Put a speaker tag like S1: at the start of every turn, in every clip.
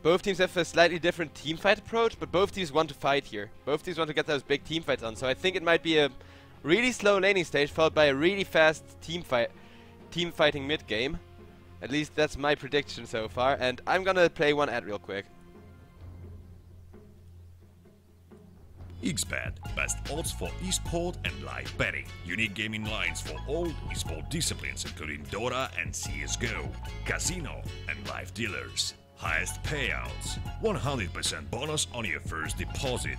S1: Both teams have a slightly different team fight approach, but both teams want to fight here. Both teams want to get those big team fights on, so I think it might be a really slow laning stage followed by a really fast team fighting mid game. At least that's my prediction so far, and I'm gonna play one ad real quick.
S2: XBet, best odds for esport and live betting. Unique gaming lines for all esport disciplines including Dota and CSGO, casino and live dealers. Highest payouts, 100% bonus on your first deposit.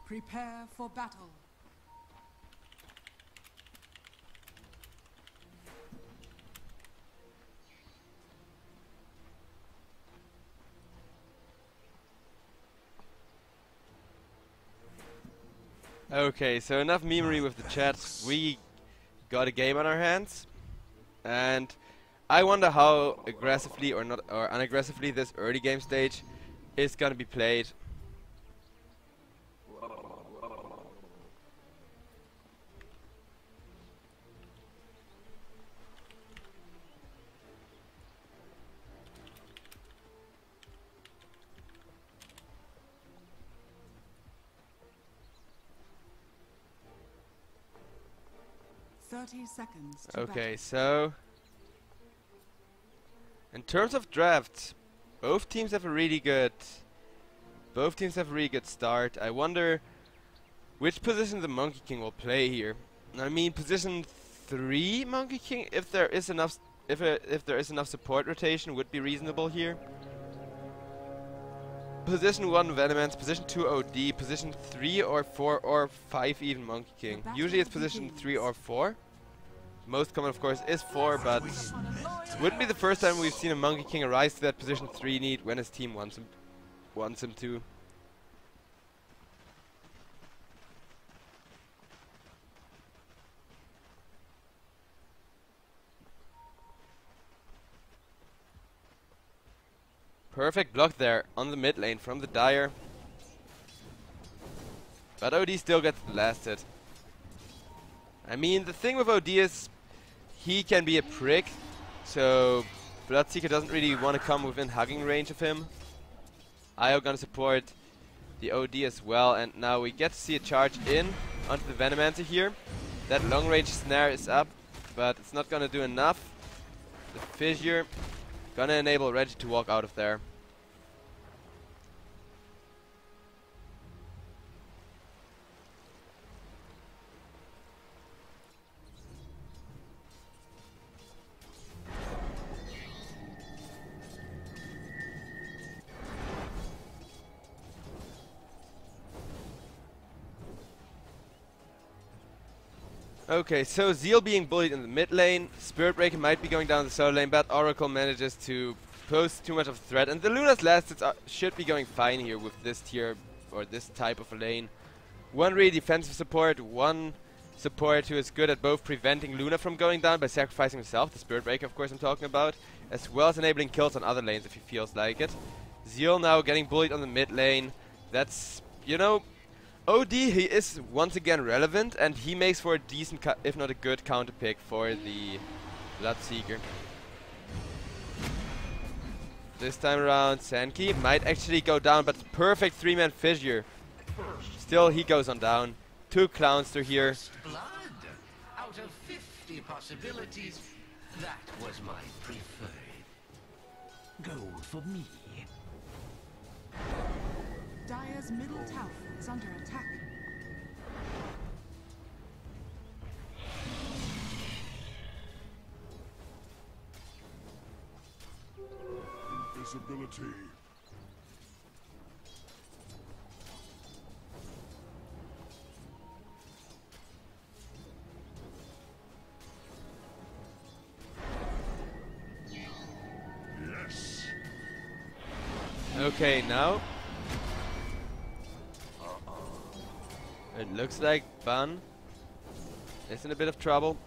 S3: Prepare for battle.
S1: Okay, so enough memery with the chat. We got a game on our hands, and I wonder how aggressively or unaggressively this early game stage is gonna be played.
S3: Seconds.
S1: Okay, so in terms of drafts, both teams have a really good start. I wonder which position the Monkey King will play here. I mean, position 3 Monkey King, if there is enough support rotation, would be reasonable here. Position 1 Venomance, position 2 OD, position 3 or 4 or 5 even Monkey King. Usually it's position 3 or 4. Most common, of course, is 4, but wouldn't be the first time we've seen a Monkey King arise to that position 3 need when his team wants him to. Perfect block there on the mid lane from the Dire. But OD still gets blasted. I mean, the thing with OD is he can be a prick, so Bloodseeker doesn't really want to come within hugging range of him. IO gonna support the OD as well, and now we get to see a charge in onto the Venomancer here. That long range snare is up, but it's not gonna do enough. The Fissure gonna enable Reggie to walk out of there. Okay, so Zeal being bullied in the mid lane, Spirit Breaker might be going down the solo lane, but Oracle manages to pose too much of a threat, and the Luna's last hits should be going fine here with this tier, or this type of a lane. One really defensive support, one support who is good at both preventing Luna from going down by sacrificing himself, the Spirit Breaker of course I'm talking about, as well as enabling kills on other lanes if he feels like it. Zeal now getting bullied on the mid lane, that's, you know, OD, he is once again relevant, and he makes for a decent, if not a good, counter pick for the Bloodseeker. This time around, Sankey might actually go down, but perfect 3-man Fissure. Still, he goes on down. 2 clowns to here.
S4: Blood. Out of 50 possibilities, that was my preferred. Gold for me.
S3: Dire's middle tower is under attack.
S5: Visibility. Yes.
S1: Okay, now It looks like Ban is in a bit of trouble.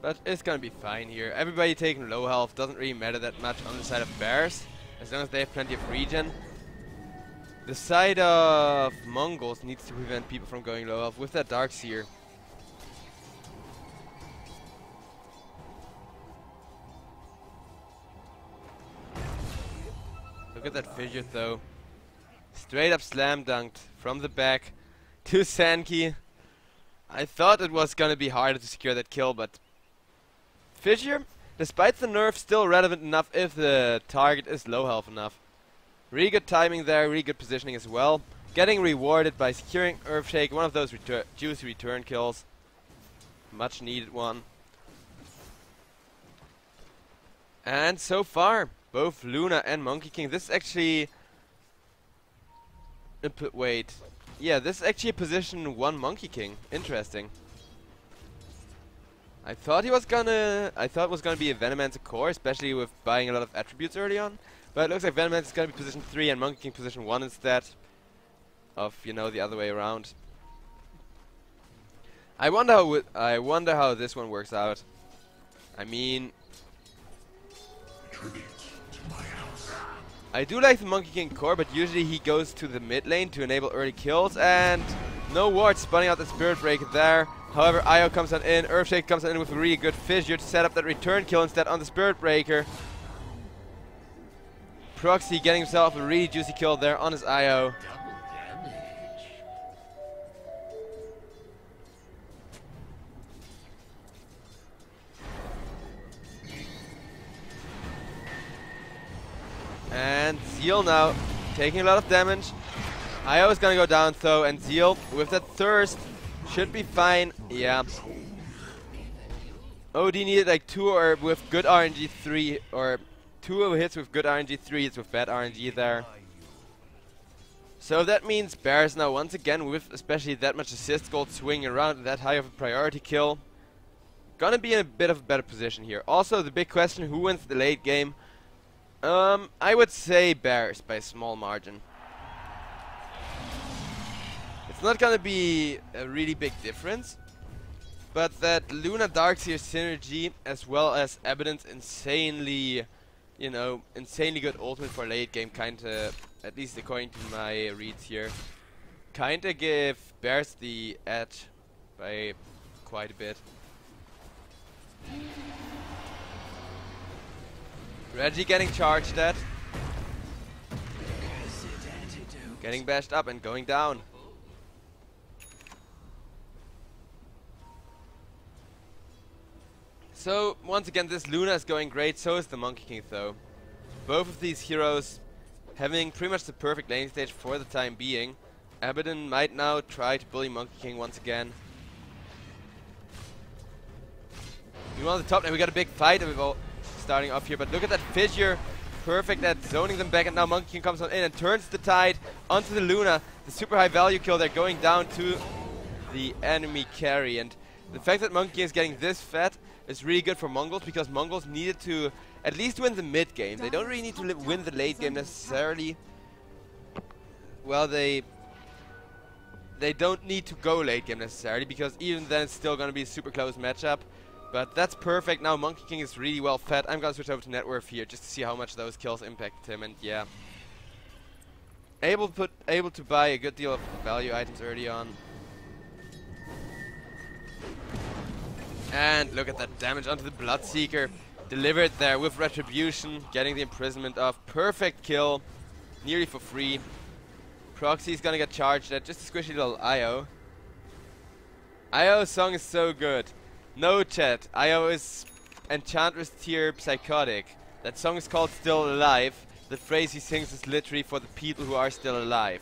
S1: But it's gonna be fine here. Everybody taking low health doesn't really matter that much on the side of Bears, as long as they have plenty of regen. The side of Mongolz needs to prevent people from going low health with that Darkseer. Look at that fissure though. Straight up slam dunked from the back to Sankey. I thought it was gonna be harder to secure that kill, but fissure, despite the nerf, still relevant enough if the target is low health enough. Really good timing there, really good positioning as well. Getting rewarded by securing Earthshake, one of those juicy return kills. Much needed one. And so far, both Luna and Monkey King, this is actually... wait. Yeah, this is actually a position 1 Monkey King. Interesting. I thought it was gonna be a Venomancer core, especially with buying a lot of attributes early on. But it looks like Venomancer is gonna be position 3 and Monkey King position 1 instead of, you know, the other way around. I wonder how this one works out. I mean, I do like the Monkey King core, but usually he goes to the mid lane to enable early kills, and no ward spawning out the Spirit Breaker there. However, Io comes on in, Earthshake comes on in with a really good fissure to set up that return kill instead on the Spirit Breaker. Proxy getting himself a really juicy kill there on his Io. And Zeal now taking a lot of damage. Io is gonna go down though, and Zeal with that thirst should be fine. Yeah. OD needed like 2 or with good RNG 3, or 2 hits with good RNG, 3 hits with bad RNG there. So that means Bears now once again with especially that much assist gold swinging around, that high of a priority kill, gonna be in a bit of a better position here. Also the big question, who wins the late game? I would say Bears by a small margin. It's not gonna be a really big difference, but that Luna Darkseer synergy as well as Evidence insanely, you know, insanely good ultimate for late game kinda, at least according to my reads here, kinda give Bears the edge by quite a bit. Reggie getting charged at. Getting bashed up and going down. So, once again, this Luna is going great, so is the Monkey King though. Both of these heroes having pretty much the perfect lane stage for the time being. Abaddon might now try to bully Monkey King once again. We on the top lane, we got a big fight starting off here, but look at that fissure. Perfect at zoning them back, and now Monkey King comes on in and turns the tide onto the Luna. The super high value kill, they're going down to the enemy carry, and the fact that Monkey King is getting this fat is really good for Mongolz, because Mongolz needed to at least win the mid game. They don't really need to win the late game necessarily. Well, they don't need to go late game necessarily, because even then it's still going to be a super close matchup. But that's perfect. Now Monkey King is really well fed. I'm going to switch over to net worth here just to see how much those kills impacted him, and yeah. Able to buy a good deal of value items early on. And look at that damage onto the Bloodseeker. Delivered there with Retribution, getting the imprisonment off. Perfect kill, nearly for free. Proxy's gonna get charged at just a squishy little Io. Io's song is so good. No chat, Io is Enchantress tier psychotic. That song is called Still Alive. The phrase he sings is literally for the people who are still alive.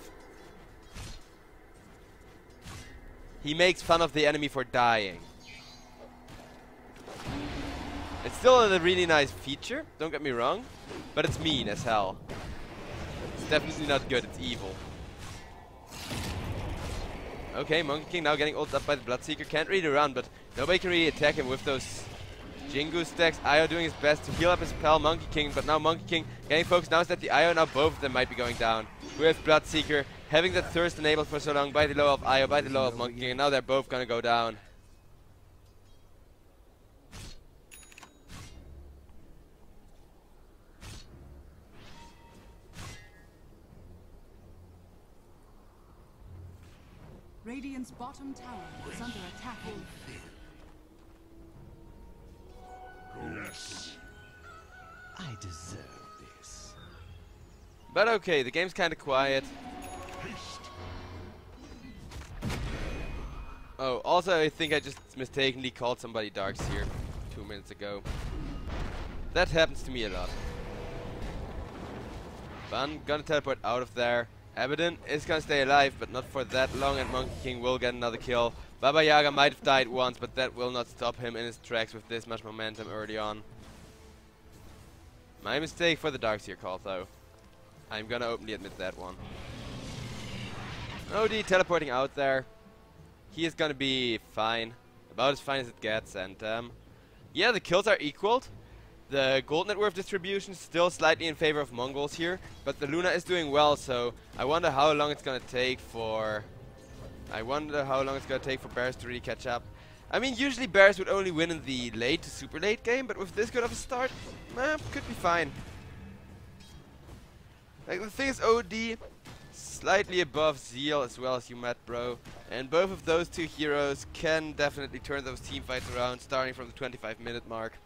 S1: He makes fun of the enemy for dying. It's still a really nice feature, don't get me wrong, but it's mean as hell. It's definitely not good, it's evil. Okay, Monkey King now getting ulted up by the Bloodseeker. Can't really run, but nobody can really attack him with those Jingu stacks, Io doing his best to heal up his pal Monkey King, but now Monkey King getting focused. Now is that the Io, now both of them might be going down. With Bloodseeker having that thirst enabled for so long by the low of Io, by the low of Monkey King, and now they're both gonna go down.
S3: Radiant's bottom tower is under attack.
S5: Yes.
S4: I deserve this.
S1: But okay, the game's kinda quiet.
S5: Haste.
S1: Oh, also I think I just mistakenly called somebody Darks here 2 minutes ago. That happens to me a lot. Bun gonna teleport out of there. Abaddon is gonna stay alive, but not for that long, and Monkey King will get another kill. Baba Yaga might have died once, but that will not stop him in his tracks with this much momentum early on. My mistake for the Darkseer call, though. I'm gonna openly admit that one. OD teleporting out there. He is gonna be fine. About as fine as it gets, and yeah, the kills are equaled. The gold net worth distribution is still slightly in favor of Mongolz here, but the Luna is doing well, so I wonder how long it's gonna take for Bears to really catch up. I mean, usually Bears would only win in the late to super late game, but with this good of a start, could be fine. Like, the thing is, OD slightly above Zeal as well as you met, bro, and both of those two heroes can definitely turn those team fights around, starting from the 25-minute mark.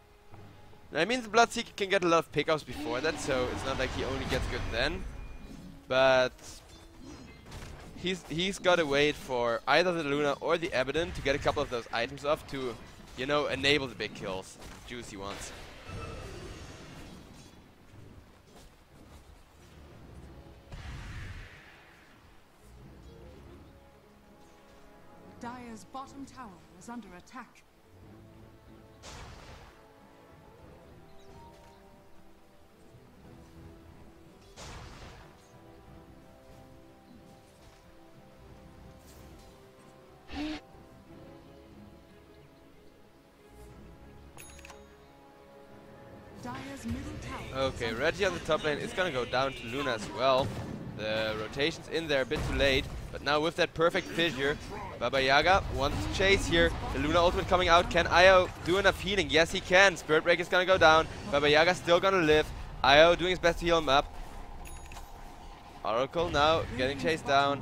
S1: I mean, the Bloodseeker can get a lot of pickups before that, so it's not like he only gets good then. But he's got to wait for either the Luna or the Abaddon to get a couple of those items off to, you know, enable the big kills, juicy ones.
S3: Dire's bottom tower is under attack. Dire's middle tower.
S1: Okay, Reggie on the top lane is gonna go down to Luna as well. The rotation's in there a bit too late, but now with that perfect fissure, Baba Yaga wants to chase here. The Luna ultimate coming out. Can Io do enough healing? Yes, he can. Spirit Break is gonna go down. Baba Yaga still gonna live. Io doing his best to heal him up. Oracle now getting chased down.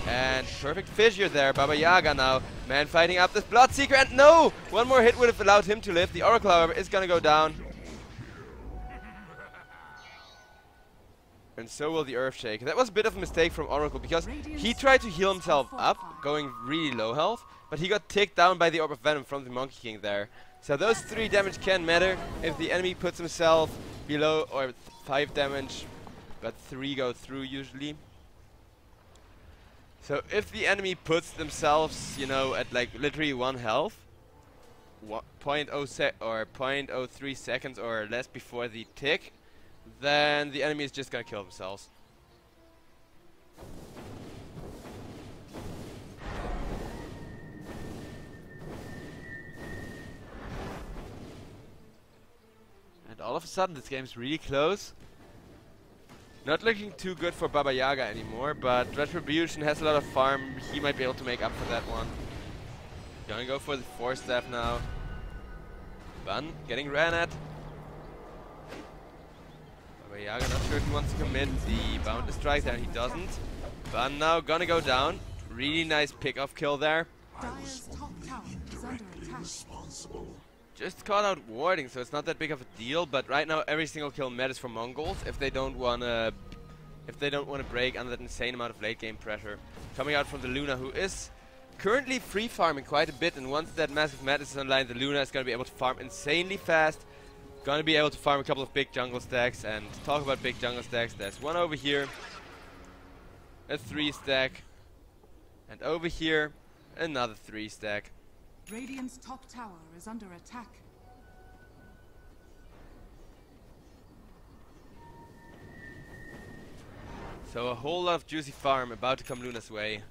S1: And perfect fissure there, Baba Yaga now. Man fighting up this Bloodseeker, and no! One more hit would have allowed him to live. The Oracle, however, is gonna go down. And so will the Earthshake. That was a bit of a mistake from Oracle, because he tried to heal himself up, going really low health, but he got ticked down by the Orb of Venom from the Monkey King there. So those 3 damage can matter if the enemy puts himself below, or 5 damage, but 3 go through usually. So if the enemy puts themselves, you know, at like literally 1 health, 0.03 seconds or less before the tick, then the enemy is just gonna kill themselves. And all of a sudden this game's really close. Not looking too good for Baba Yaga anymore, but Retribution has a lot of farm. He might be able to make up for that one. Gonna go for the 4-staff now. Bun getting ran at. Baba Yaga not sure if he wants to commit the Boundless Strike there, he doesn't. Bun now gonna go down. Really nice pick-off kill there.
S3: Dire's top tower is under attack.
S1: Just call out warding, so it's not that big of a deal. But right now, every single kill matters for Mongolz if they don't wanna break under that insane amount of late game pressure coming out from the Luna, who is currently free farming quite a bit. And once that massive madness is online, the Luna is gonna be able to farm insanely fast. Gonna be able to farm a couple of big jungle stacks. And to talk about big jungle stacks, there's one over here, a 3-stack, and over here another 3-stack.
S3: Radiant's top tower is under attack.
S1: So a whole lot of juicy farm about to come Luna's way.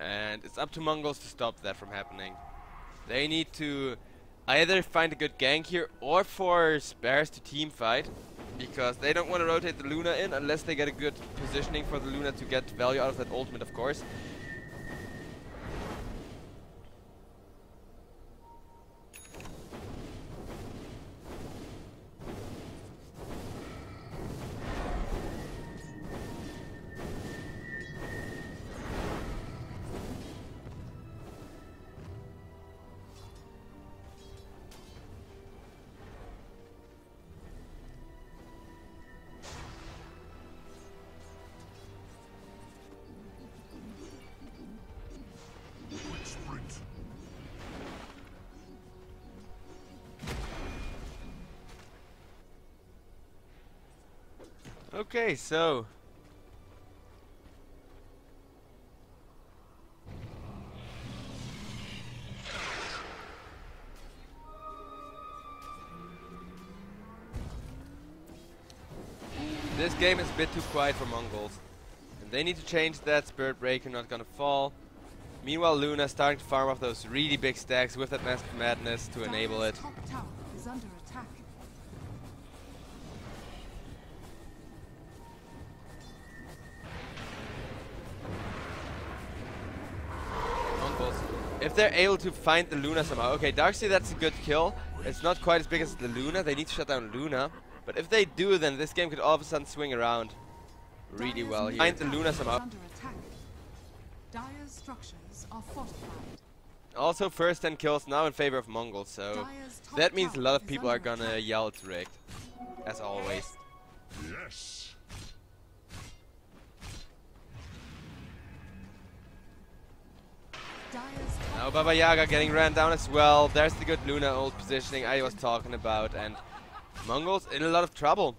S1: And it's up to Mongolz to stop that from happening. They need to either find a good gank here or for spares to team fight, because they don't want to rotate the Luna in unless they get a good positioning for the Luna to get value out of that ultimate, of course. Okay, so this game is a bit too quiet for Mongolz, and they need to change that. Spirit Breaker not gonna fall. Meanwhile, Luna starting to farm off those really big stacks with that Mask of Madness to enable it.
S3: Top tower is under attack.
S1: Mongolz, if they're able to find the Luna somehow. Okay, Darkseer, that's a good kill. It's not quite as big as the Luna. They need to shut down Luna. But if they do, then this game could all of a sudden swing around really well here. Find the Luna somehow.
S3: Under attack. Dire's structures are fortified.
S1: Also, first 10 kills now in favor of Mongolz, so
S3: Dire's top
S1: that means a lot of
S3: tower
S1: people
S3: is
S1: are
S3: under
S1: gonna
S3: attack.
S1: yell it's rigged, as always.
S5: Yes.
S3: Dire's
S1: Now
S3: top
S1: Baba Yaga getting ran down as well. There's the good Luna ult positioning I was talking about, and Mongolz in a lot of trouble.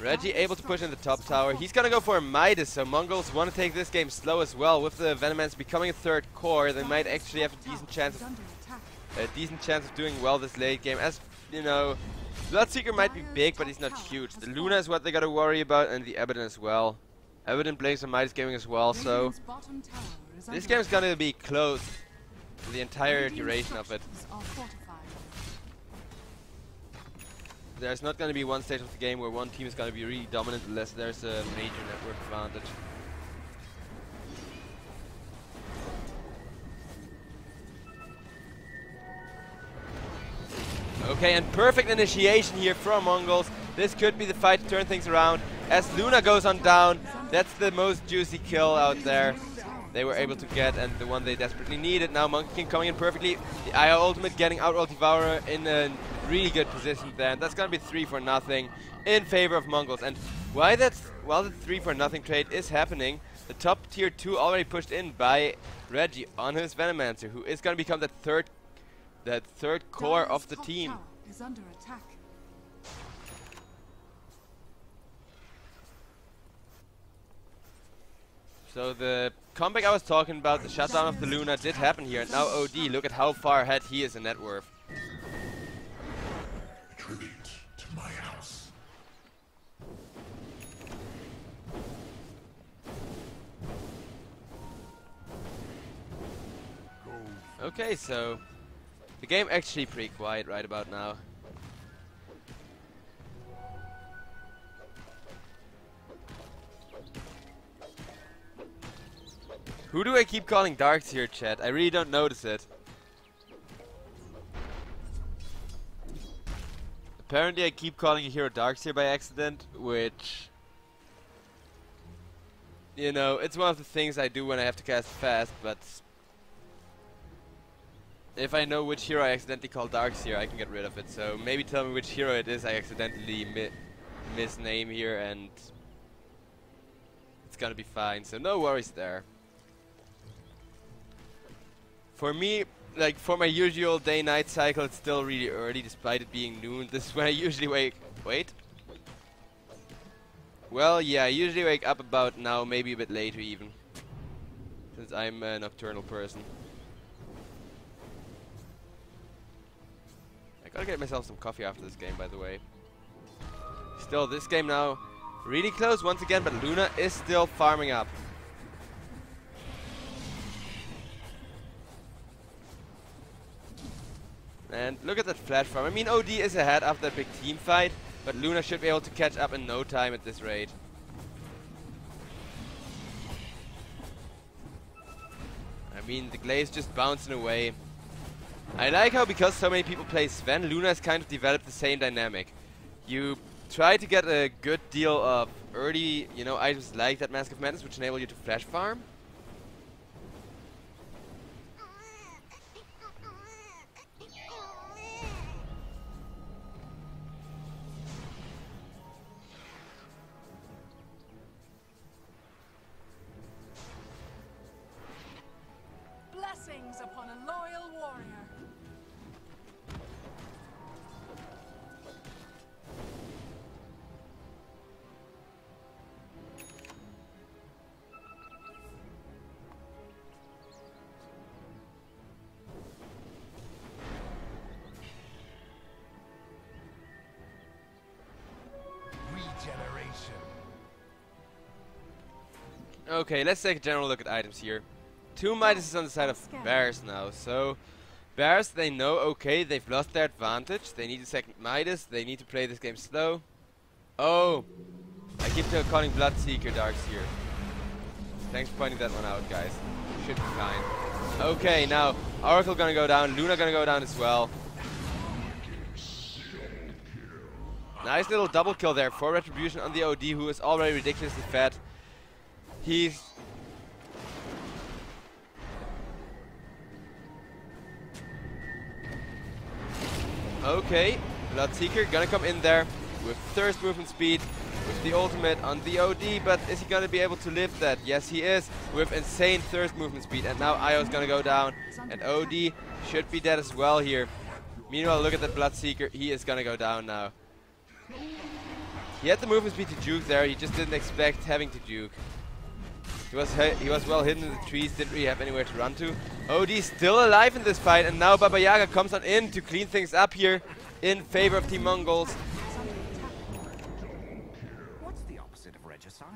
S1: Reggie able to push in the top tower. He's gonna go for a Midas, so Mongolz want to take this game slow as well. With the Venomance becoming a third core, they might actually have a decent chance
S3: is
S1: of
S3: under attack.
S1: doing well this late game. As you know, Bloodseeker might be big, but he's not huge. The Luna is what they gotta worry about, and the Abaddon as well. Abaddon playing some Midas gaming as well, so
S3: Radiant's bottom tower is
S1: this
S3: under
S1: game's
S3: attack.
S1: gonna be close for the entire
S3: Radiant's
S1: duration of it.
S3: structures are fortified.
S1: There's not gonna be one stage of the game where one team is gonna be really dominant unless there's a major network advantage. Okay, and perfect initiation here from Mongolz. This could be the fight to turn things around. As Luna goes on down, that's the most juicy kill out there they were able to get, and the one they desperately needed. Now Monkey King coming in perfectly. The IO ultimate getting out ult Devourer in a really good position there, and that's gonna be 3-0 in favor of Mongolz. And while the 3-0 trade is happening, the top tier 2 already pushed in by Reggie on his Venomancer, who is gonna become that third core
S3: Dire's
S1: of the
S3: top
S1: team.
S3: tower is under attack.
S1: So the comeback I was talking about, the shutdown of the Luna, did happen here. And now OD, look at how far ahead he is in net worth.
S5: Tribute to my house.
S1: Okay, so the game actually pretty quiet right about now. Who do I keep calling Darks here, chat? I really don't notice it. Apparently I keep calling a hero Darks here by accident, which, you know, it's one of the things I do when I have to cast fast, but if I know which hero I accidentally call Darks here, I can get rid of it. So maybe tell me which hero it is I accidentally misname here, and it's gonna be fine. So no worries there. For me, like for my usual day-night cycle, it's still really early, despite it being noon. This is when I usually wake. Wait. Well, yeah, I usually wake up about now, maybe a bit later even, since I'm a nocturnal person. I gotta get myself some coffee after this game, by the way. Still, this game now really close once again, but Luna is still farming up. And look at that flash farm. I mean, OD is ahead after that big team fight, but Luna should be able to catch up in no time at this rate. I mean, the Glaze just bouncing away. I like how, because so many people play Sven, Luna has kind of developed the same dynamic. You try to get a good deal of early, you know, items like that Mask of Madness, which enable you to flash farm.
S3: Blessings upon a loyal warrior.
S4: Regeneration.
S1: Okay, let's take a general look at items here. 2 Midas on the side of Bears now, so Bears, they know, okay, they've lost their advantage, they need a second Midas, they need to play this game slow. Oh, I keep calling Bloodseeker Darks here. Thanks for pointing that one out, guys. Should be fine. Okay, now, Oracle gonna go down, Luna gonna go down as well. Nice little double kill there for Retribution on the OD, who is already ridiculously fat. He's... Okay, Bloodseeker gonna come in there with Thirst movement speed, with the ultimate on the OD, but is he gonna be able to live that? Yes, he is, with insane Thirst movement speed, and now Io's gonna go down, and OD should be dead as well here. Meanwhile, look at that Bloodseeker, he is gonna go down now. He had the movement speed to juke there, he just didn't expect having to juke. He was well hidden in the trees, didn't really have anywhere to run to. OD still alive in this fight, and now Baba Yaga comes on in to clean things up here in favor of Team Mongolz.
S4: What's the opposite of regicide?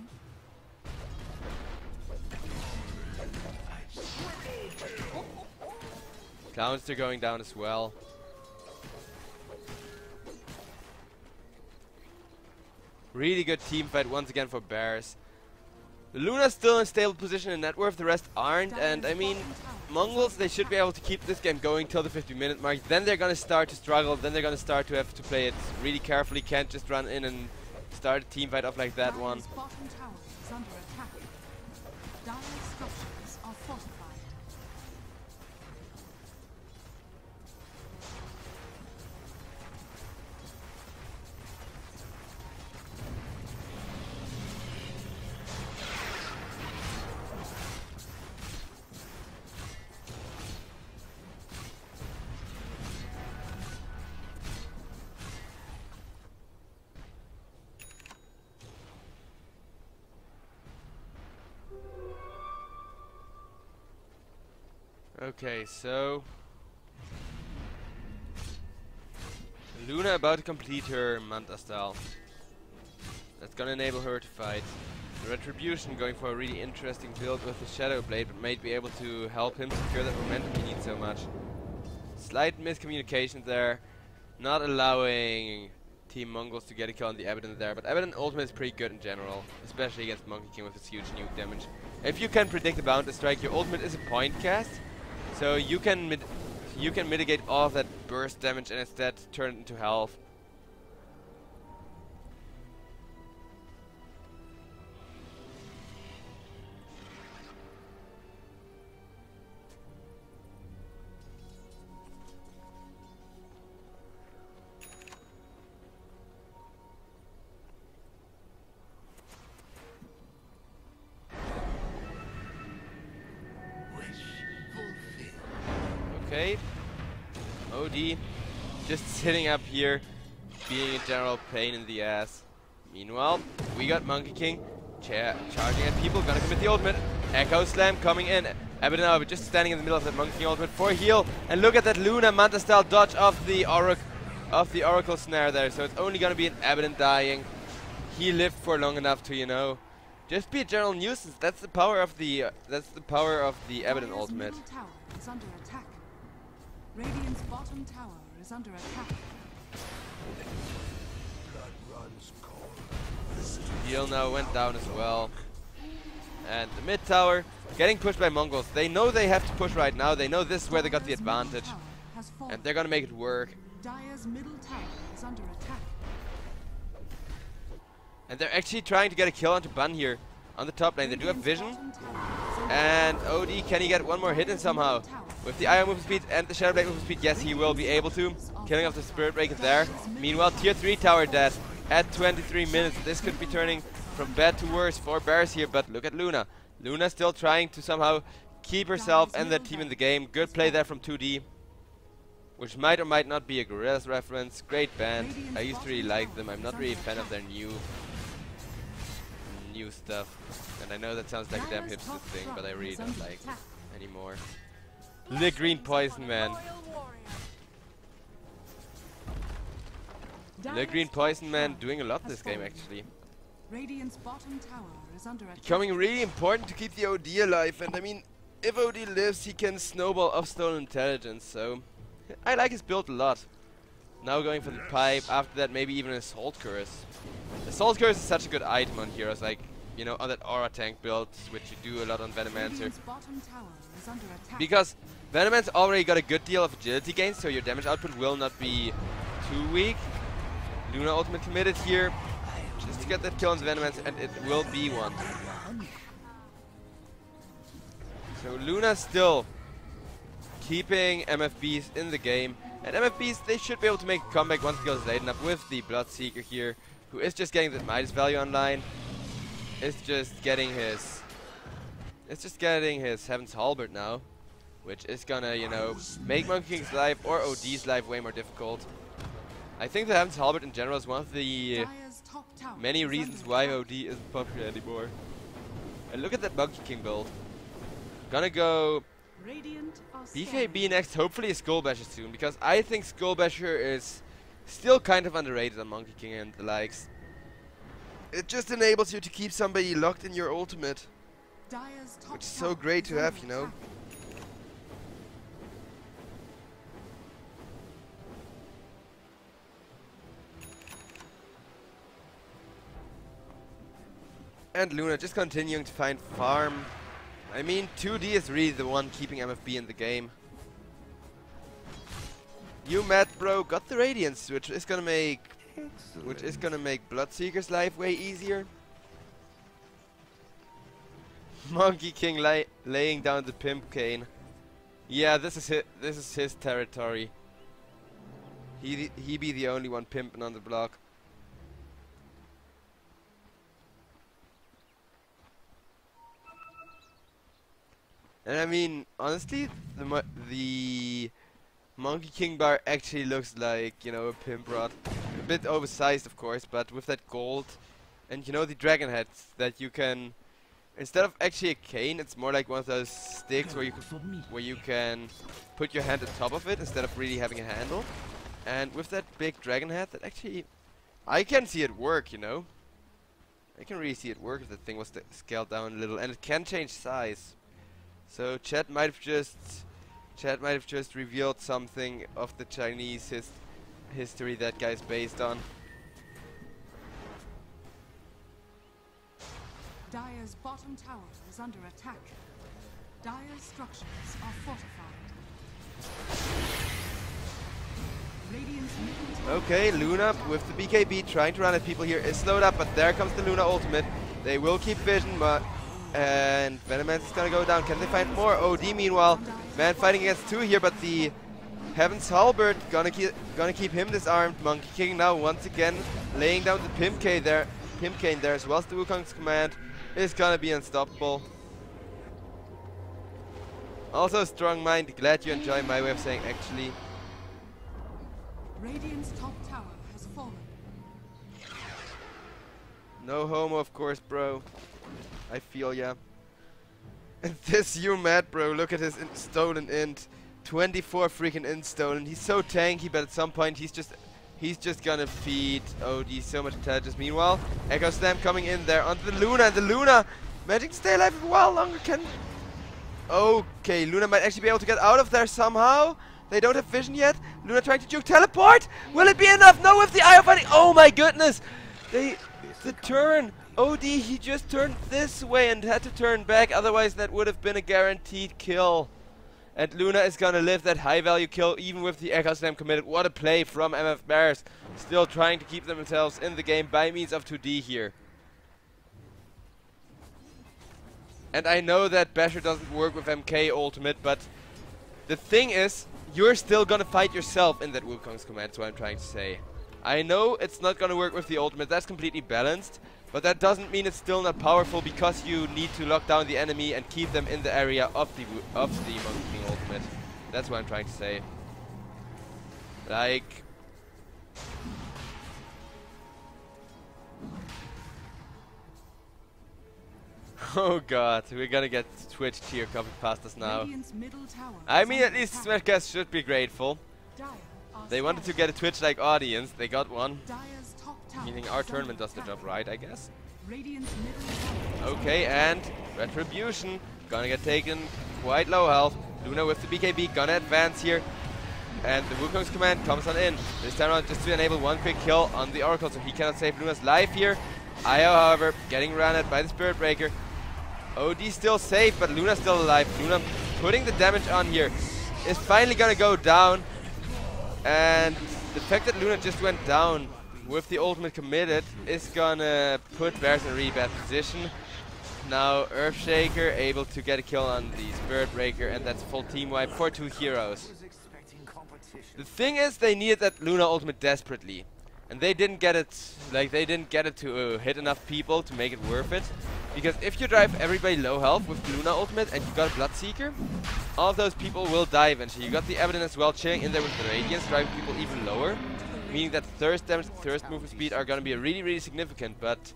S1: Clowns are going down as well. Really good team fight once again for Bears. Luna's still in a stable position in net worth, the rest aren't, and I mean, Mongolz, they should be able to keep this game going till the 50-minute mark. Then they're gonna start to struggle, then they're gonna start to have to play it really carefully, can't just run in and start a team fight off like that one.
S3: Dire's bottom tower is under attack. Dire's structures are fortified.
S1: Okay, so Luna about to complete her Manta style. That's gonna enable her to fight. The Retribution going for a really interesting build with the Shadow Blade, but might be able to help him secure that momentum he needs so much. Slight miscommunication there, not allowing Team Mongolz to get a kill on the Abaddon there, but Abaddon ultimate is pretty good in general, especially against Monkey King with his huge nuke damage. If you can predict the Boundless Strike, your ultimate is a point cast, so you can mitigate all of that burst damage and instead turn it into health. Okay, OD just sitting up here, being a general pain in the ass. Meanwhile, we got Monkey King charging at people, gonna commit the ultimate. Echo Slam coming in. Abaddon now just standing in the middle of that Monkey King ultimate for heal. And look at that Luna Manta style dodge of the Oracle snare there. So it's only gonna be an Abaddon dying. He lived for long enough to, you know, just be a general nuisance. That's the power of the Abaddon ultimate.
S3: Middle tower is under attack. Radiant's bottom tower is under attack.
S1: Heal now went down as well. And the mid tower getting pushed by Mongolz. They know they have to push right now. They know this is where they got the advantage. And they're gonna make it work.
S3: Dire's middle tower is under attack.
S1: And they're actually trying to get a kill onto Bun here on the top lane. They do have vision. And OD, can he get one more hit in somehow? With the Iron movement speed and the Shadow Blade movement speed, yes, he will be able to. Killing off the Spirit Breaker there. Meanwhile, tier 3 tower dead at 23 minutes. This could be turning from bad to worse for Bears here, but look at Luna. Luna still trying to somehow keep herself and the team in the game. Good play there from 2D. Which might or might not be a Gorillaz reference. Great band. I used to really like them. I'm not really a fan of their new stuff. And I know that sounds like a damn hipster thing, but I really don't like it anymore. The Green Poison Man. The Green Poison Man doing a lot this game actually.
S3: Radiant's bottom tower is under attack.
S1: Becoming really important to keep the OD alive, and I mean, if OD lives, he can snowball off stolen intelligence, so I like his build a lot. Now going for the pipe, after that maybe even Assault Curse. Assault Curse is such a good item on heroes, like, you know, on that aura tank build, which you do a lot on Venomancer. Because Venomancer already got a good deal of agility gains, so your damage output will not be too weak. Luna ultimate committed here, just to get that kill on the Venomancer, and it will be one. So Luna still keeping MFBs in the game, and MFBs, they should be able to make a comeback once it goes late enough with the Bloodseeker here, who is just getting the Midas value online. It's just getting his Heaven's Halberd now, which is gonna, you know, make Monkey King's life or OD's life way more difficult. I think the Heaven's Halberd in general is one of the many reasons why OD isn't popular anymore. And look at that Monkey King build. Gonna go BKB next, hopefully a Skullbasher soon, because I think Skullbasher is still kind of underrated on Monkey King and the likes. It just enables you to keep somebody locked in your ultimate, which is so great to have, you know. And Luna just continuing to find farm. I mean, 2D is really the one keeping MFB in the game. You, Matt, bro, got the Radiance, which is gonna make Bloodseeker's life way easier. Monkey King laying down the Pimp Cane. Yeah, this is his territory. He be the only one pimping on the block. And I mean, honestly, the Monkey King bar actually looks like, you know, a pimp rod. A bit oversized, of course, but with that gold and, you know, the dragon heads that you can, instead of actually a cane, it's more like one of those sticks where you can put your hand on top of it instead of really having a handle. And with that big dragon head, that actually, I can see it work, you know. I can really see it work if the thing was scaled down a little, and it can change size. So Chat might have just revealed something of the Chinese history that guy's based on.
S3: Dire's bottom tower is under attack. Dire's structures are fortified. Radiant's middle tower.
S1: Okay, Luna with the BKB trying to run at people here is slowed up, but there comes the Luna ultimate. They will keep vision, but and Venomancer is gonna go down. Can they find more? OD meanwhile, man fighting against two here, but the Heaven's Halberd gonna keep him disarmed. Monkey King now once again laying down the Pimp Cane there as well as the Wukong's command is gonna be unstoppable. Also, Strong Mind, glad you enjoy my way of saying actually.
S3: Radiant's top tower has fallen.
S1: No homo, of course, bro. I feel ya. And this you mad, bro. Look at his stolen int. 24 freaking int stolen. He's so tanky, but at some point he's just gonna feed OD so much intelligence. Meanwhile, Echo Slam coming in there onto the Luna, and the Luna managing to stay alive a while longer. Okay, Luna might actually be able to get out of there somehow. They don't have vision yet. Luna trying to juke teleport. Will it be enough? No, with the Eye of Fighting. Oh my goodness. The turn. OD, he just turned this way and had to turn back. Otherwise, that would have been a guaranteed kill. And Luna is gonna live that high value kill even with the Echo Slam committed. What a play from MF Bears. Still trying to keep themselves in the game by means of 2D here. And I know that Basher doesn't work with MK ultimate, but the thing is, you're still gonna fight yourself in that Wukong's command, that's what I'm trying to say. I know it's not gonna work with the ultimate, that's completely balanced, but that doesn't mean it's still not powerful because you need to lock down the enemy and keep them in the area of the Monkey King ultimate. That's what I'm trying to say. Like... Oh god, we're gonna get Twitch tier covered past us now. I mean, at least Smashcast should be grateful. They wanted to get a Twitch-like audience, they got one. Meaning our tournament does the job right, I guess. Okay, and Retribution gonna get taken quite low health. Luna with the BKB gonna advance here. And the Wukong's command comes on in. This time around just to enable one quick kill on the Oracle, so he cannot save Luna's life here. Io, however, getting run at by the Spirit Breaker. OD still safe, but Luna's still alive. Luna putting the damage on here is finally gonna go down. And the fact that Luna just went down with the ultimate committed is gonna put Bears in a really bad position. Now Earthshaker able to get a kill on the Spirit Breaker, and that's a full team wipe for 2 heroes. The thing is, they needed that Luna ultimate desperately. And they didn't get it, like they didn't get it to hit enough people to make it worth it. Because if you drive everybody low health with Luna ultimate and you got a Bloodseeker, all of those people will die eventually. You got the Evidence as well chilling in there with the Radiance, driving people even lower. Meaning that thirst damage, thirst movement speed are gonna be really, really significant. But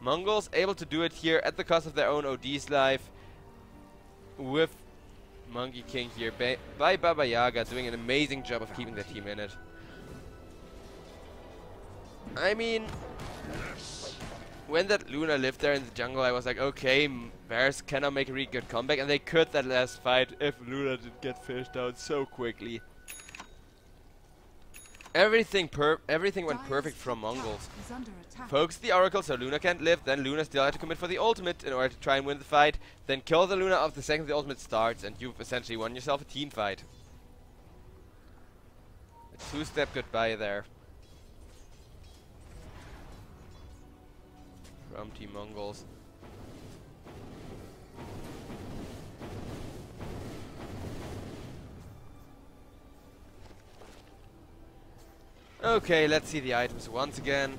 S1: Mongolz able to do it here at the cost of their own OD's life. With Monkey King here by Baba Yaga doing an amazing job of keeping the team in it. I mean, when that Luna lived there in the jungle, I was like, okay, Bears cannot make a really good comeback, and they could that last fight if Luna didn't get fished out so quickly. Everything went perfect from Mongolz. Focus the Oracle so Luna can't live, then Luna still had to commit for the ultimate in order to try and win the fight, then kill the Luna off the second the ultimate starts, and you've essentially won yourself a team fight. A 2-step goodbye there. From Team Mongolz. Okay, let's see the items once again.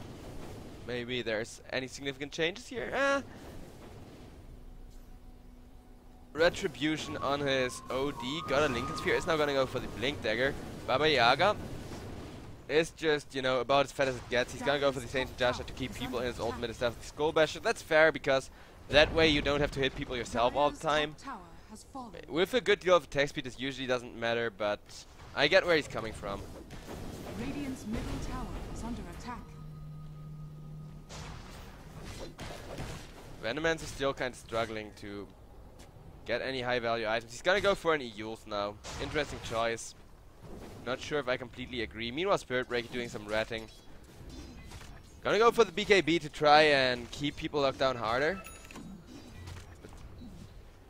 S1: Maybe there's any significant changes here. Retribution on his OD. Got a Lincoln Sphere. Is now gonna go for the Blink Dagger. Baba Yaga is just, you know, about as fat as it gets. He's gonna go for the Saint Jasha to keep people in his ultimate instead of the Skull Basher. That's fair because that way you don't have to hit people yourself all the time. With a good deal of attack speed, this usually doesn't matter, but I get where he's coming from.
S3: Radiant's middle tower is under attack.
S1: Venomance is still kind of struggling to get any high value items. He's gonna go for an Eul's now. Interesting choice. Not sure if I completely agree. Meanwhile, Spirit Breaker doing some ratting. Gonna go for the BKB to try and keep people locked down harder.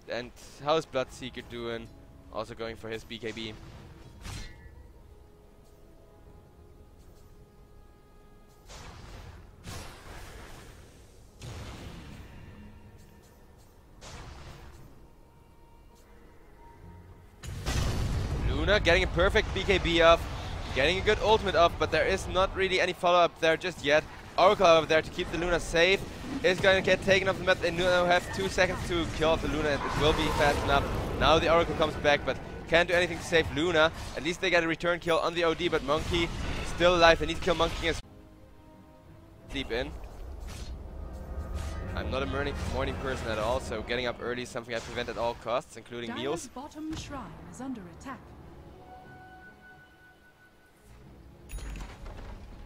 S1: And how's Bloodseeker doing? Also going for his BKB. Luna getting a perfect BKB off, getting a good ultimate off, but there is not really any follow-up there just yet. Oracle over there to keep the Luna safe is going to get taken off the map. They now have 2 seconds to kill off the Luna, and it will be fast enough. Now the Oracle comes back, but can't do anything to save Luna. At least they get a return kill on the OD, but Monkey still alive. They need to kill Monkey as sleep in. I'm not a morning person at all, so getting up early is something I prevent at all costs, including meals.
S3: Bottom shrine is under attack.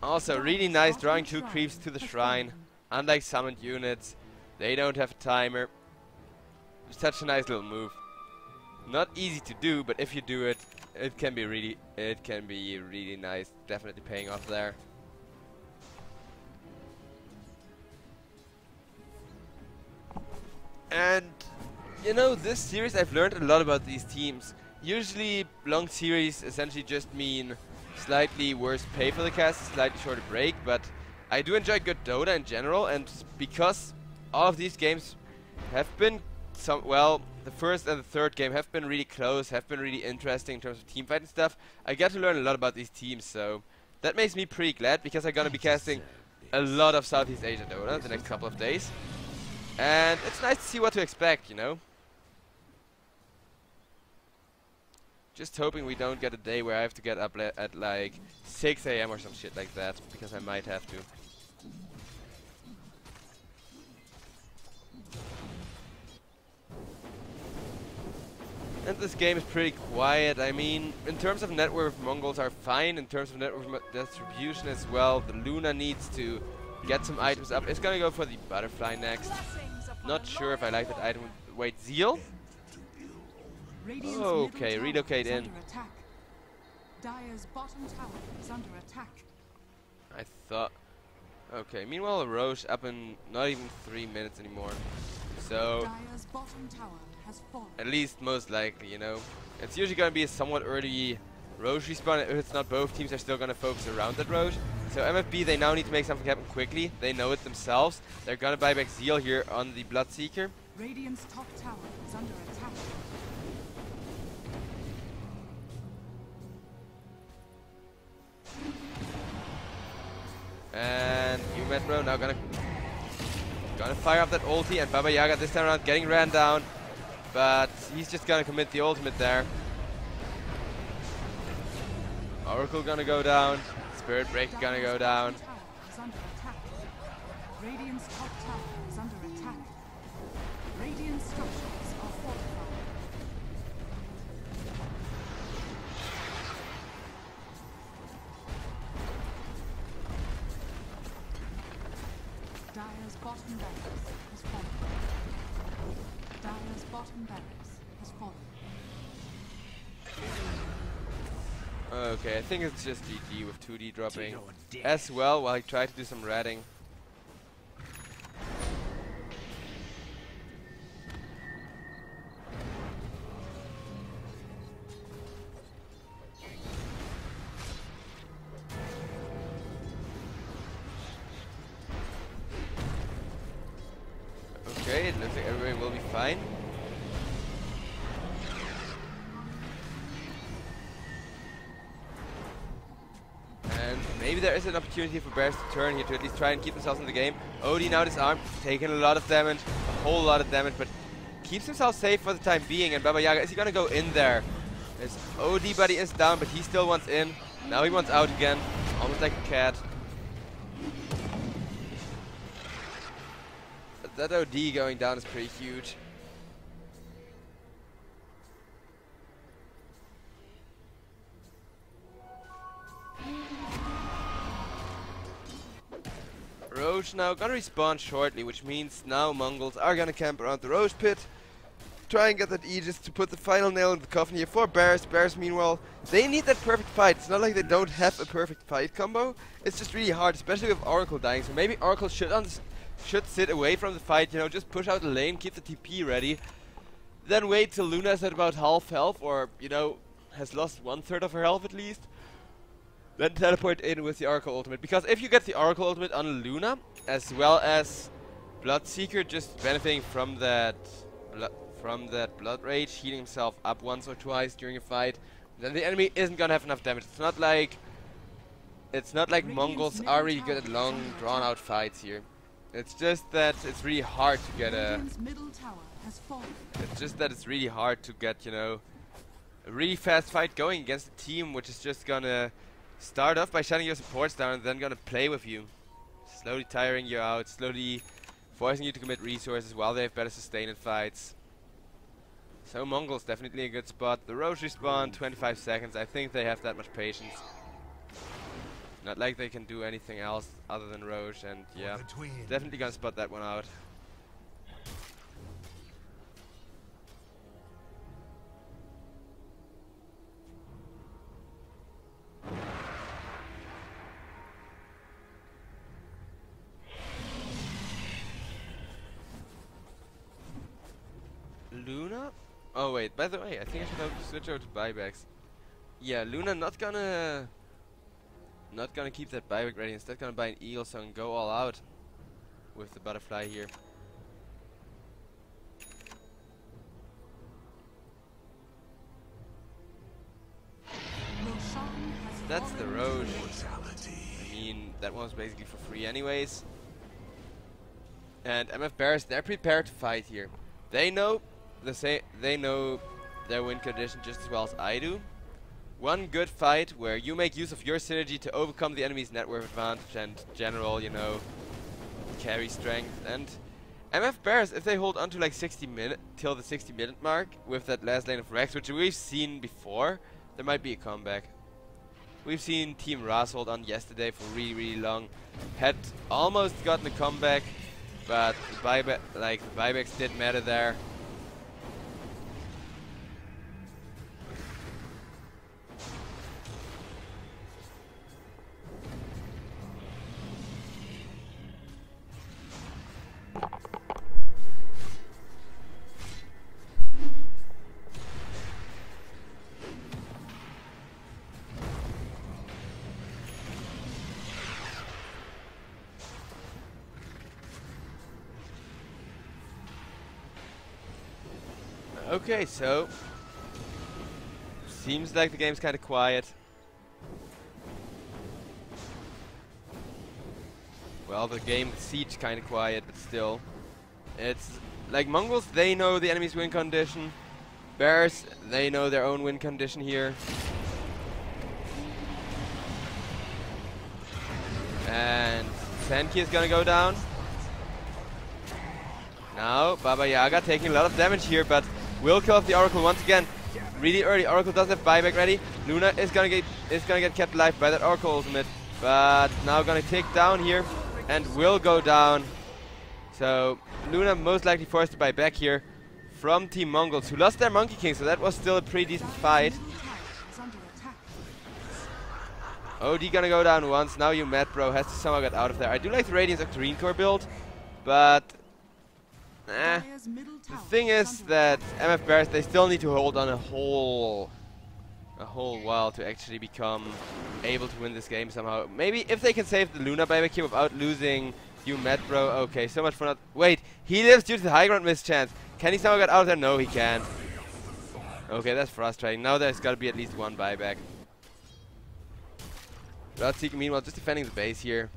S1: Also, really nice drawing 2 creeps to the shrine. Unlike summoned units, they don't have a timer. It's such a nice little move. Not easy to do, but if you do it, it can be really nice. Definitely paying off there. And you know, this series I've learned a lot about these teams. Usually long series essentially just mean slightly worse pay for the cast, slightly shorter break, but I do enjoy good Dota in general, and because all of these games have been well, the first and the third game have been really close, have been really interesting in terms of team fight and stuff, I get to learn a lot about these teams, so that makes me pretty glad, because I'm gonna be casting a lot of Southeast Asia Dota the next couple of days. And it's nice to see what to expect, you know? Just hoping we don't get a day where I have to get up at like 6 AM or some shit like that, because I might have to. And this game is pretty quiet. I mean, in terms of net worth, Mongols are fine. In terms of net worth distribution as well, the Luna needs to get some items up. It's gonna go for the butterfly next. Not sure if I like that item. Wait, Zeal? Okay, relocate in.
S3: Dire's bottom tower is under attack.
S1: I thought. Okay, meanwhile, Roche up in not even 3 minutes anymore. So,
S3: Dire's bottom tower has fallen.
S1: at least most likely, you know. It's usually gonna be a somewhat early Roche respawn. If it's not both teams are still gonna focus around that Roche. So MFB, they now need to make something happen quickly. They know it themselves. They're gonna buy back Zeal here on the Bloodseeker.
S3: Radiant's top tower is under attack.
S1: And Metro now gonna fire up that ulti, and Baba Yaga this time around getting ran down. But he's just gonna commit the ultimate there. Oracle gonna go down. Spirit Break gonna go down.
S3: Radiant's top tower is under attack. Radiant structures are fortified. Dire's bottom barracks has fallen. Dire's bottom barracks has fallen.
S1: Okay, I think it's just GG with 2D dropping as well while I try to do some ratting. Okay, it looks like everybody will be fine. And maybe there is an opportunity for Bears to turn here to at least try and keep themselves in the game. OD now disarmed, taking a lot of damage, a whole lot of damage, but keeps himself safe for the time being. And Baba Yaga, is he gonna go in there? His OD buddy is down, but he still wants in. Now he wants out again, almost like a cat. But that OD going down is pretty huge. Roche now gonna respawn shortly, which means now Mongols are gonna camp around the Roche pit. Try and get that Aegis to put the final nail in the coffin here for Bears. Bears, meanwhile, they need that perfect fight. It's not like they don't have a perfect fight combo. It's just really hard, especially with Oracle dying. So maybe Oracle should sit away from the fight, you know, just push out the lane, keep the TP ready. Then wait till Luna's at about half health, or, you know, has lost 1/3 of her health at least. Then teleport in with the Oracle ultimate, because if you get the Oracle ultimate on Luna, as well as Bloodseeker just benefiting from that blood rage, healing himself up once or twice during a fight, then the enemy isn't gonna have enough damage. It's not like Mongols are really good at long, drawn-out fights here. It's just that it's really hard to get you know, a really fast fight going against a team which is just gonna start off by shutting your supports down and then gonna play with you. Slowly tiring you out, slowly forcing you to commit resources while they have better sustained fights. So Mongols definitely a good spot. The Roche respawn, 25 seconds. I think they have that much patience. Not like they can do anything else other than Roche, and yeah, definitely gonna spot that one out. Luna? Oh wait, by the way, I think I should have to switch over to buybacks. Yeah, Luna not gonna keep that buyback ready, instead gonna buy an eagle so I can go all out with the butterfly here. That's the Roche. I mean, that one was basically for free anyways. And MF Bears, they're prepared to fight here. They know they know their win condition just as well as I do. One good fight where you make use of your synergy to overcome the enemy's net worth advantage and general, you know, carry strength. And MF Bears, if they hold on to like 60 minutes till the 60-minute mark with that last lane of Rex, which we've seen before, there might be a comeback. We've seen Team Ras hold on yesterday for really long. Had almost gotten a comeback, but the buybacks did matter there. Okay, so seems like the game's kind of quiet. Well, the game Siege kind of quiet, but still, it's like Mongols. They know the enemy's win condition. Bears, they know their own win condition here. And Senki is gonna go down. Now Baba Yaga taking a lot of damage here, but will kill off the Oracle once again. Really early. Oracle doesn't have buyback ready. Luna is gonna get kept alive by that Oracle ultimate, but now gonna take down here and will go down. So Luna most likely forced to buy back here from Team Mongolz, who lost their Monkey King, so that was still a pretty decent fight. OD gonna go down once. Now you mad bro has to somehow get out of there. I do like the Radiance Octarine Core build, but the thing is that MF Bears, they still need to hold on a whole while to actually become able to win this game somehow. Maybe if they can save the Luna buyback here without losing you mad bro. Okay, so much for not. Wait, he lives due to the high ground mischance. Can he somehow get out of there? No, he can't. Okay, that's frustrating. Now there's got to be at least one buyback. Bloodseeker meanwhile just defending the base here.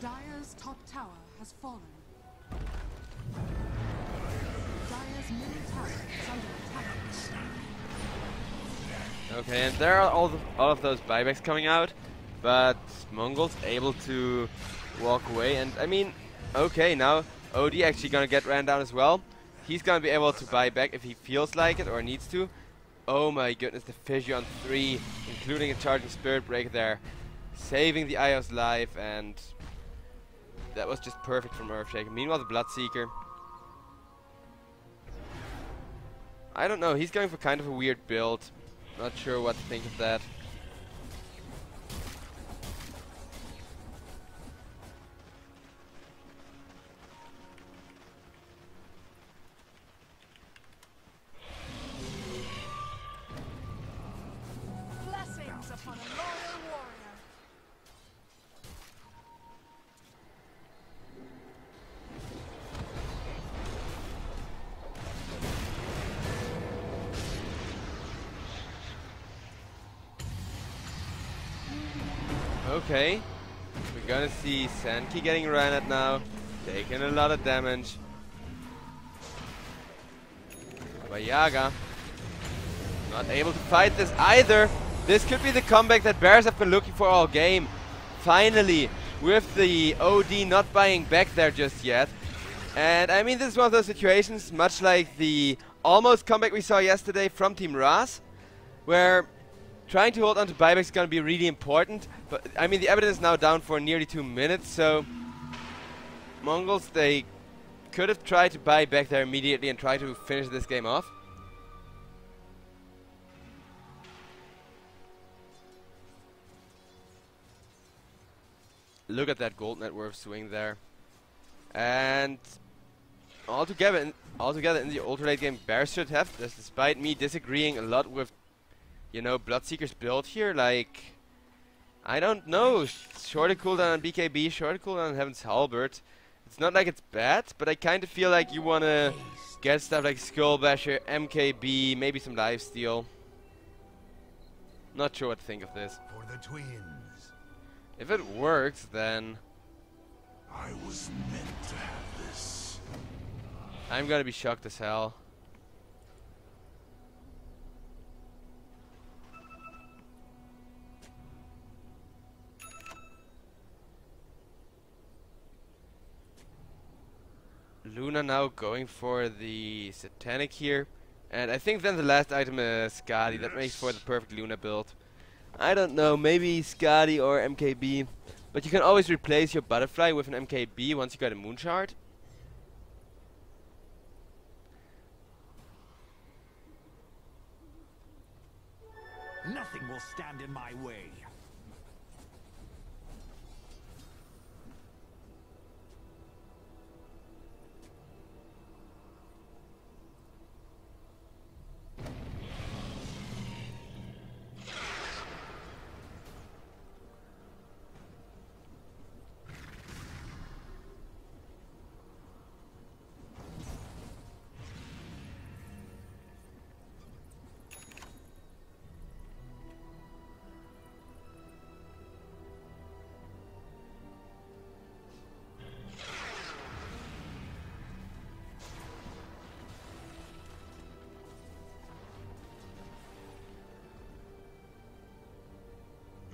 S3: Dire's top tower has fallen. Dire's middle tower is under attack.
S1: Okay, and there are all of those buybacks coming out, but Mongol's able to walk away. And I mean, okay, now OD actually gonna get ran down as well. He's gonna be able to buy back if he feels like it or needs to. Oh my goodness, the fissure on 3, including a charging Spirit Break there, saving the Io's life, and that was just perfect from Earthshaker. Meanwhile, the Bloodseeker, I don't know, he's going for kind of a weird build. Not sure what to think of that.
S3: Blessings upon a loyal warrior.
S1: Okay, we're gonna see Senki getting ran at now, taking a lot of damage. But Yaga not able to fight this either. This could be the comeback that Bears have been looking for all game. Finally, with the OD not buying back there just yet. And I mean, this is one of those situations, much like the almost comeback we saw yesterday from Team Ras, where trying to hold on to buyback is going to be really important. But I mean, the evidence is now down for nearly 2 minutes, so Mongols, they could have tried to buy back there immediately and try to finish this game off. Look at that gold net worth swing there. And altogether in the ultra late game, Bears should have this, despite me disagreeing a lot with, you know, Bloodseeker's build here. Like, I don't know, shorter cooldown on BKB, shorter cooldown on Heaven's Halberd. It's not like it's bad, but I kind of feel like you wanna get stuff like Skull Basher, MKB, maybe some lifesteal. Not sure what to think of this.
S5: For the twins.
S1: If it works, then
S5: I was meant to have this.
S1: I'm gonna be shocked as hell. Luna now going for the Satanic here. And I think then the last item is Skadi. That makes for the perfect Luna build. I don't know, maybe Skadi or MKB. But you can always replace your Butterfly with an MKB once you got a Moon Shard.
S4: Nothing will stand in my way.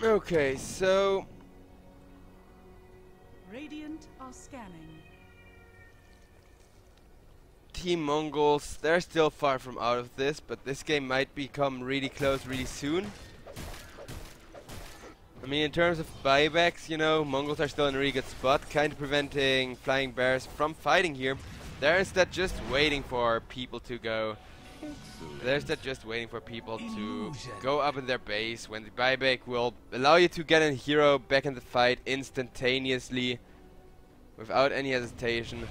S1: Okay, so
S3: Radiant are scanning.
S1: Team Mongolz, they're still far from out of this, but this game might become really close really soon. I mean, in terms of buybacks, you know, Mongols are still in a really good spot, kind of preventing Flying Bears from fighting here. They're instead just waiting for people to go. They're instead just waiting for people to go up in their base, when the buyback will allow you to get a hero back in the fight instantaneously, without any hesitation.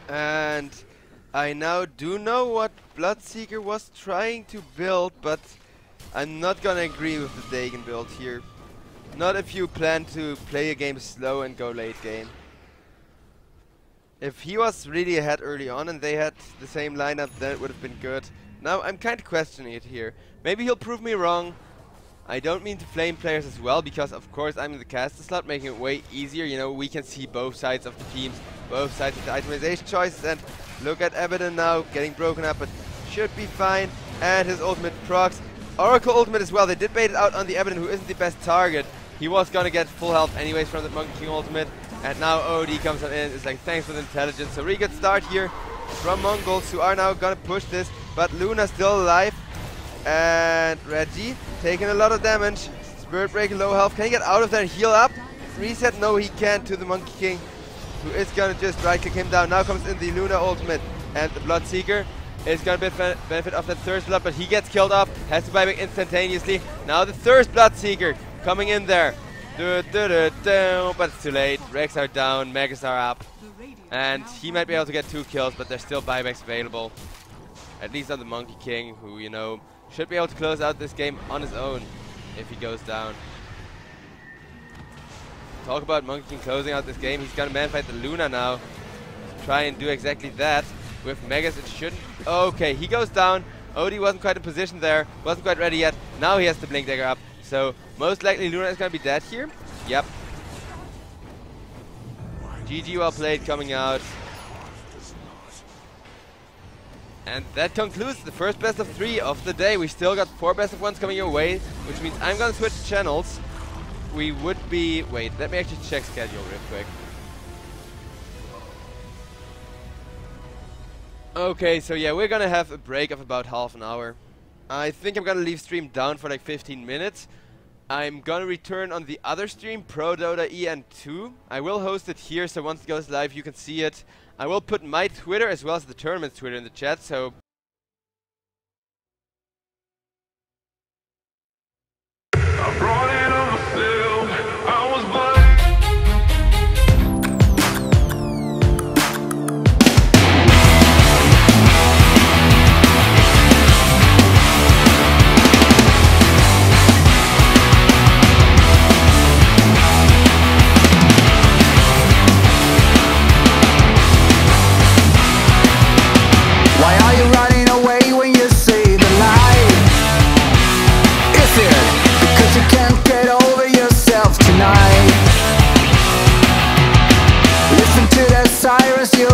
S1: And I now do know what Bloodseeker was trying to build, but I'm not gonna agree with the Dagon build here. Not if you plan to play a game slow and go late game. If he was really ahead early on and they had the same lineup, then it would have been good. Now I'm kind of questioning it here. Maybe he'll prove me wrong. I don't mean to flame players as well, because of course I'm in the caster slot, making it way easier. You know, we can see both sides of the teams, both sides of the itemization choices, and look at Abaddon now getting broken up, but should be fine. And his ultimate procs. Oracle ultimate as well. They did bait it out on the Abaddon, who isn't the best target. He was gonna get full health anyways from the Monkey King ultimate. And now OD comes on in. It's like, thanks for the intelligence. So really good start here from Mongolz, who are now gonna push this. But Luna still alive. And Reggie taking a lot of damage. Spirit Breaker low health. Can he get out of there and heal up? Reset? No, he can't, to the Monkey King, who is gonna just right click him down. Now comes in the Luna ultimate. And the Bloodseeker is gonna benefit off that Thirst Blood, but he gets killed off. Has to buy back instantaneously. Now the Thirst Bloodseeker coming in there. But it's too late. Rex are down, Megas are up. And he might be able to get 2 kills, but there's still buybacks available. At least on the Monkey King, who, you know, should be able to close out this game on his own if he goes down. Talk about Monkey King closing out this game. He's gonna man-fight the Luna now. Try and do exactly that. With Megas, it shouldn't. Okay, he goes down. Odie wasn't quite in position there. Wasn't quite ready yet. Now he has the Blink Dagger up. So most likely Luna is gonna be dead here. Yep. GG, well played, coming out. And that concludes the first best of 3 of the day. We still got 4 best of 1s coming your way, which means I'm gonna switch channels. We would be... Wait, let me actually check schedule real quick. Okay, so yeah, we're gonna have a break of about half an hour. I think I'm gonna leave stream down for like 15 minutes. I'm gonna return on the other stream, ProDotA EN2. I will host it here, so once it goes live you can see it. I will put my Twitter as well as the tournament's Twitter in the chat, so...
S5: I brought it on myself. I was blind.
S6: Why are you running away when you see the light? Is it because you can't get over yourself tonight? Listen to the sirens, you